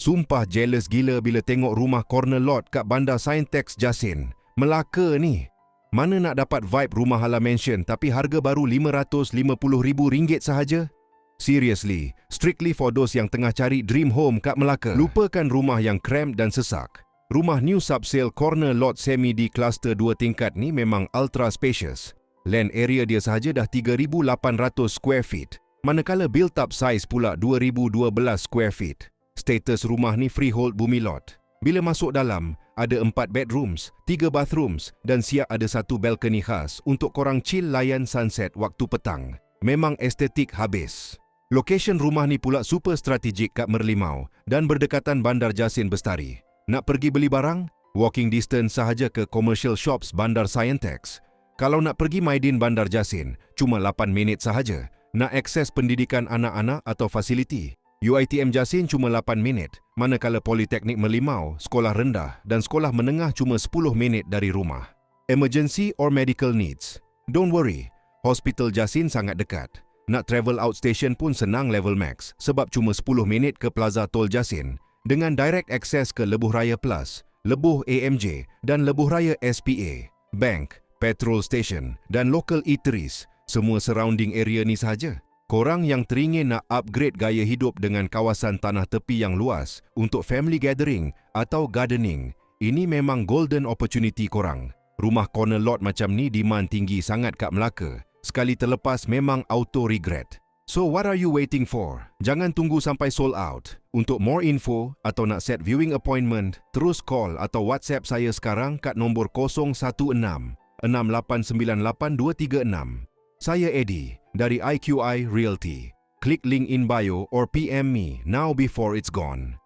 Sumpah jealous gila bila tengok rumah corner lot kat bandar Saintex Jasin. Melaka ni. Mana nak dapat vibe rumah ala mansion tapi harga baru RM550,000 sahaja? Seriously, strictly for those yang tengah cari dream home kat Melaka. Lupakan rumah yang cramped dan sesak. Rumah new subsale corner lot semi di kluster 2 tingkat ni memang ultra spacious. Land area dia sahaja dah 3,800 square feet. Manakala built-up size pula 2,012 square feet. Status rumah ni freehold bumi lot. Bila masuk dalam, ada 4 bedrooms, 3 bathrooms dan siap ada 1 balcony khas untuk korang chill layan sunset waktu petang. Memang estetik habis. Location rumah ni pula super strategik kat Merlimau dan berdekatan Bandar Jasin Bestari. Nak pergi beli barang? Walking distance sahaja ke commercial shops Bandar Saintex. Kalau nak pergi Maidin Bandar Jasin, cuma 8 minit sahaja. Nak akses pendidikan anak-anak atau fasiliti, UiTM Jasin cuma 8 minit, manakala Politeknik Merlimau, sekolah rendah dan sekolah menengah cuma 10 minit dari rumah. Emergency or medical needs? Don't worry, Hospital Jasin sangat dekat. Nak travel outstation pun senang level max sebab cuma 10 minit ke Plaza Tol Jasin dengan direct access ke Lebuh Raya Plus, Lebuh AMJ dan Lebuh Raya SPA, bank, petrol station dan local eateries, semua surrounding area ni sahaja. Korang yang teringin nak upgrade gaya hidup dengan kawasan tanah tepi yang luas untuk family gathering atau gardening, ini memang golden opportunity korang. Rumah corner lot macam ni demand tinggi sangat kat Melaka. Sekali terlepas memang auto regret. So what are you waiting for? Jangan tunggu sampai sold out. Untuk more info atau nak set viewing appointment, terus call atau WhatsApp saya sekarang kat nombor 016 6898 236. Saya Eddie dari IQI Realty. Klik link in bio or PM me now before it's gone.